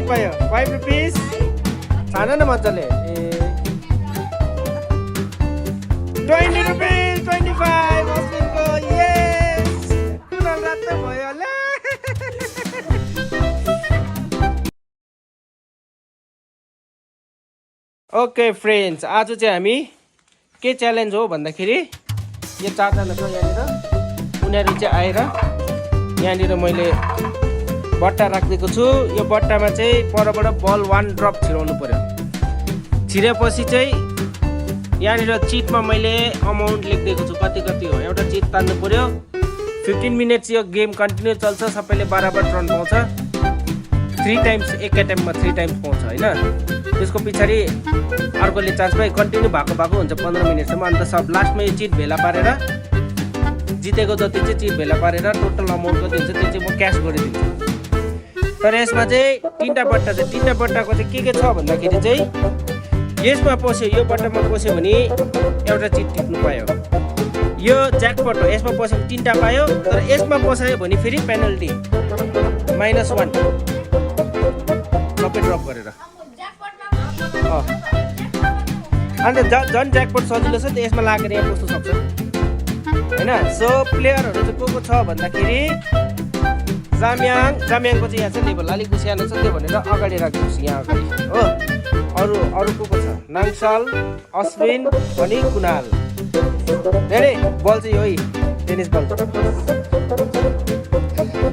पायो 5 रुपिस छान न मजाले 20 रुपिस 25 अस्मिनको यस कुनाल रातो भयो होला ओके फ्रेन्ड्स आज चाहिँ हामी के च्यालेन्ज हो भन्दाखेरि यो चारजना छ यहाँनिर उनीहरू चाहिँ आएर यहाँनिर मैले बट्टा राखिदिएको छु यो बट्टामा चाहिँ परबाट बल 1 ड्रप छिराउनु पर्यो छिरेपछि चाहिँ यहाँनिर चिटमा मैले अमाउन्ट लेखिदिएको छु कति कति हो एउटा चिट तान्नु पर्यो 15 मिनट्स यो गेम कन्टिन्यू चल्छ सबैले बराबर टर्न पाउँछ 3 टाइम्स एकै टाइममा 3 टाइम्स पाउँछ होइन त्यसको पछाडि अर्कोले चान्स पाए कन्टिन्यू भएको हुन्छ 15 मिनटसम्म अन्त सब लास्टमा यो चिट भेला पारेर जितेको जति चाहिँ चिट भेला पारेर टोटल अमाउन्ट कति हुन्छ त्यो चाहिँ म क्यास गरिदिन्छु तर यसमा चाहिँ तीनटा बट्टा छ तीनटा बट्टाको चाहिँ के छ भन्दाखेरि चाहिँ यसमा पस्यो यो बट्टामा पस्यो भने एउटा चिट टिप्नु पायो यो ज्याकपट हो यसमा पस्यो भने तीनटा पायो तर यसमा पसायो भने फेरि पेनल्टी -1 सबै ड्रप गरेर अन्त झन् ज्याकपट सजिलो छ त यसमा लागेर यहाँ पस्नु सक्छ होइन सो प्लेयरहरू चाहिँ को छ भन्दाखेरि जाम्याङको चाहिँ यहाँ चाहिँ लेभल अलिक सानो छ त्यो भनेर अगाडि राख्छु यहाँ अगाडि हो अरू को छ नाङसाल अश्विन अनि कुनाल धेरै बल चाहिँ हो टेनिस बल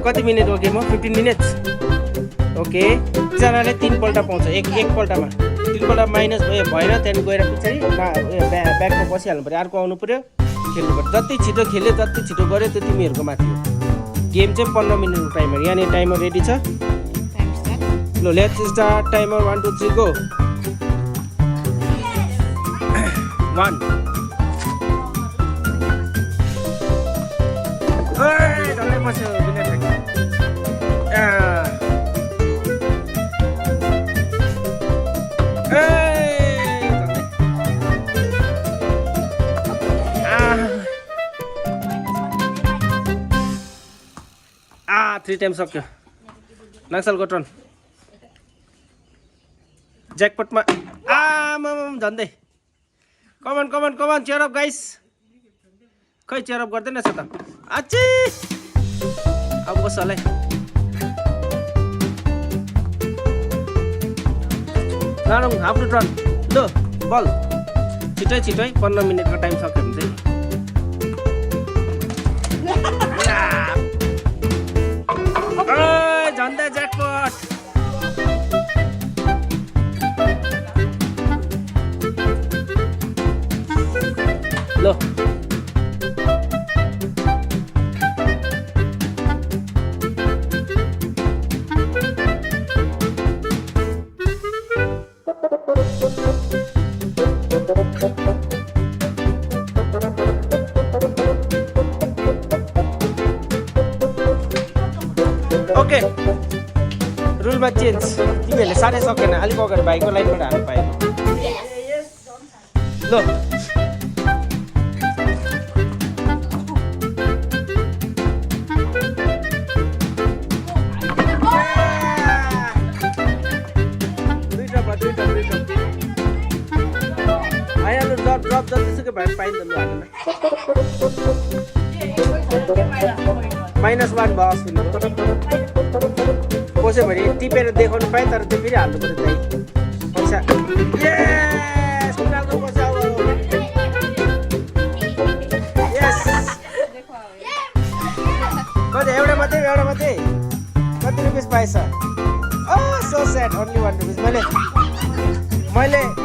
कति मिनट हो गेम हो 15 मिनट्स ओके एकजनाले 3 पल्ट पाउँछ एकपल्टमा 3 पल्ट माइनस भएर त्यहाँदेखि गएर पछाडि ब्याकमा बसिहाल्नु पऱ्यो अर्को आउनु पऱ्यो खेल्नु पर्यो जति छिटो खेल्यो जति छिटो गऱ्यो त्यो तिमीहरूको माथि हो गेम चाहिँ 15 मिनटको टाइमर यहाँनिर टाइमर रेडी छ ल लेट्स स्टार्ट टाइमर 1 2 3 गो 1 डल्लै बस्यो विनर थ्री टाइम सक्यो नक्सलको टर्न ज्याकपटमा झन्दै कमन चेयर अप गाइस खै चेयर अप गर्दैन छ त आची अब कसो होला नारङ half to turn low ball छिटै 15 मिनटको टाइम सक्यो भने चाहिँ झन्डा ज्याकपट लो ओके रुलमा चेन्ज तिमीहरूले साह्रै सकेन अलिक अगाडि भाइको लाइनबाट हाल्नु पायो ल आइहाल्नु ड्रप जतिसुकै भए पाइन्छ लु हाल्नु -1 भयो अस्मिन कसै भने टिपेर देखाउनु पाएँ तर त्यो फेरि हाल्नु पर्यो दाइ पैसा यस कुनालको पैसा हो यस कति एउटा मात्रै कति रुपिस पाएछ सो स्याड ओन्ली 1 रुपिस मैले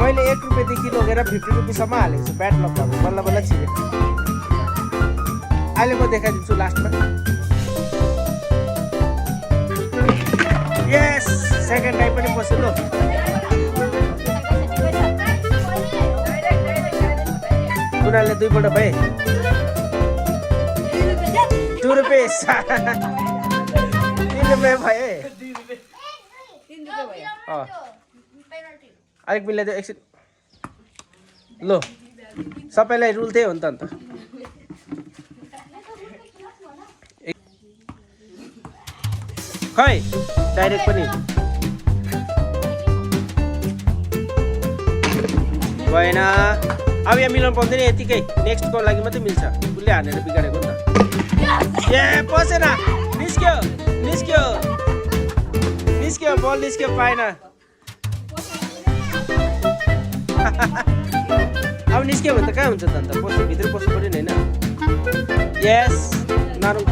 1 रुपियाँदेखि लगेर 50 रुपिसम्म हालेको छु ब्याड लक भएको बल्ल बल्ल छिर्यो अहिले म देखाइदिन्छु लास्टमा यस सेकेन्ड टाइम पनि पस्यो ल कुनालले 2 पल्ट भए 2 रुपिस 3 रुपियाँ भए अलिक मिलाइदियो एकछिन लो सबैलाई रुल त्यही हो नि त अन्त खै डाइरेक्ट पनि भएन अब यहाँ मिलाउनु पाउँदैन यतिकै नेक्स्टको लागि मात्रै मिल्छ उसले हानेर बिगारेको नि त ए पसेन निस्क्यो निस्क्यो निस्क्यो बल निस्क्यो पाएन अब निस्क्यो भने त कहाँ हुन्छ त अन्त पस्नु भित्र पस्नु पऱ्यो नि होइन यस नरम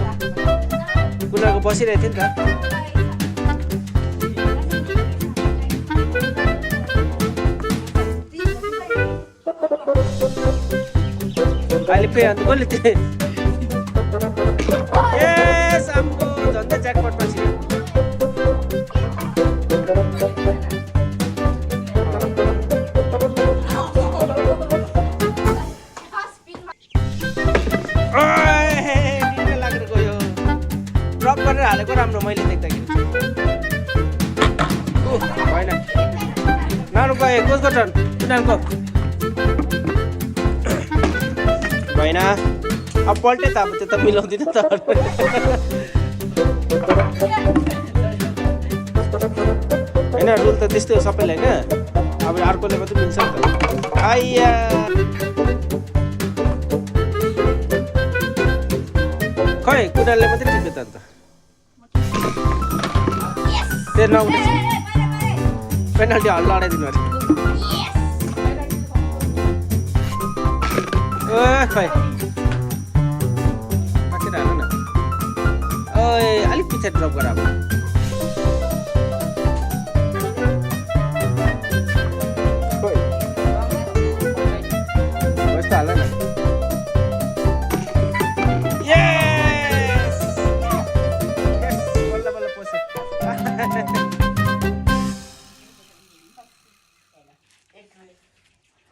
कुनाको बसिरहेको थियो नि त अहिले फेरि अन्त कसले त्यो यस आम्बो झन्डै ज्याकपटमा छिर्यो लागेर गयो ड्रप गरेर हालेको राम्रो मैले देख्दाखेरि भएन नानु गयो कसको टर्न कुनालको भएन अब पल्टे त अब त्यो त मिलाउँदिन त होइन रुल त त्यस्तै हो सबैलाई होइन अब अर्कोले मात्रै मिल्छ नि त आइया खै कुनालले मात्रै टिप्यो त अन्त त्यो नहुने पेनाल्टी हल्ला लडाइदिनु अरे खै माथि हाल न ओए अलिक पछाडि ड्रप गर अब यस्तो हाल न यस बल्ल बल्ल पस्यो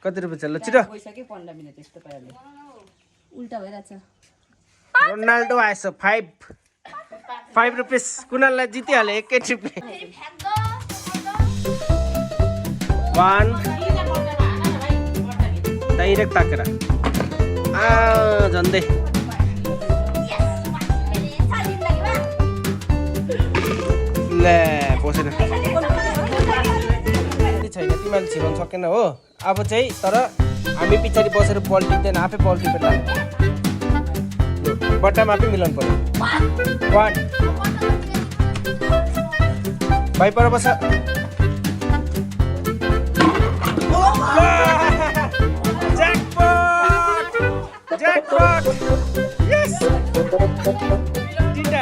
कति रुपियाँ छ ल छिटो उल्टा भइरहेछ रोनाल्डो आएछ 5 रुपियाँ कुनाललाई जितिहाल्यो एकै ट्रिपले 1 डाइरेक्ट ताकेर झन्डै ले पसेन छैन तिमीले छिराउनु सकेन हो अब चाहिँ तर हामी पछाडि बसेर बल टिप्दैन आफै बल टिपेर लाग्छ बट्टामा आफै मिलाउनु पर्यो 1 भाइ पर बस ज्याकपट यस दुईटा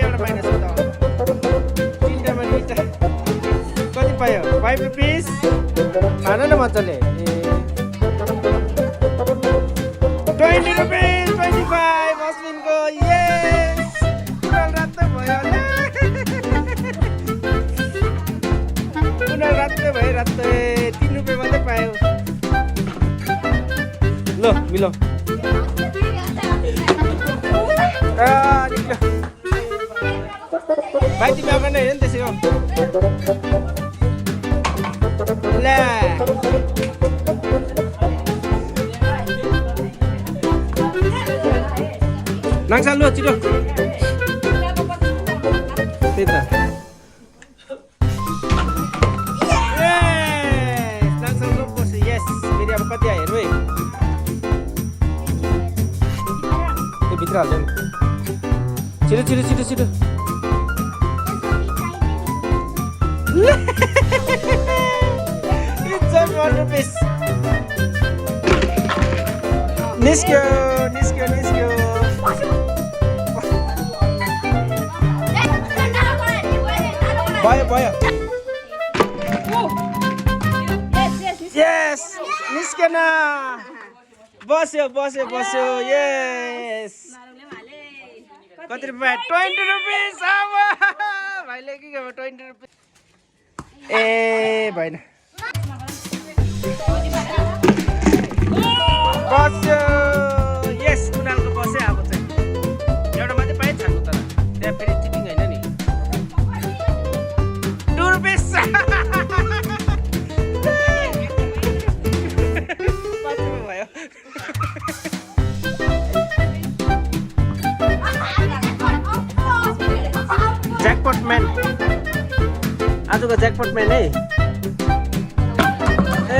एउटा माइनस हो त तिनटामा दुईटा कति पायो 5 रुपियाँ खान न मजाले 20 रुपियाँ 25 अस्मिनको यस कुनाल रातो भयो कुनाल रातो भयो रातो 3 रुपियाँ मात्रै पायो ल मिलाऊ निक्ल्यो भाइ तिमी आउन नै हेर नि त्यसै हो ला नाङ्सा लु छिटो त्यही त नाङ्सा लु पस्यो यस फेरि अब कति आयो हेर्नु है त्यो भित्र हाल्छ नि छिटो छिटो छिटो छिटो निस्क्यो निस्क्यो निस्क्यो भयो भयो यस निस्केन बस्यो बस्यो बस्यो यस कति रुपियाँ 20 रुपियाँ अब भाइले के 20 रुपियाँ ए भएन बस्यो यस कुनालको बस्यो अब चाहिँ एउटा मात्रै पाइ छान्नु तर त्यहाँ फेरि चिटिङ होइन नि 2 रुपियाँ भयो ज्याकपट म्यान आजको ज्याकपट म्यान है ए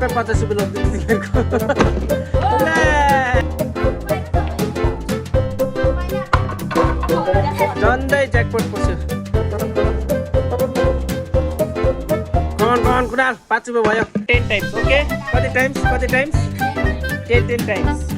टक्कै 50 रुपियाँ लगिदिनु टिकटको झन्डै ज्याकपट पस्यो कमान कुराल 5 रुपियाँ भयो 10 टाइम्स ओके कति टाइम्स 10 टाइम्स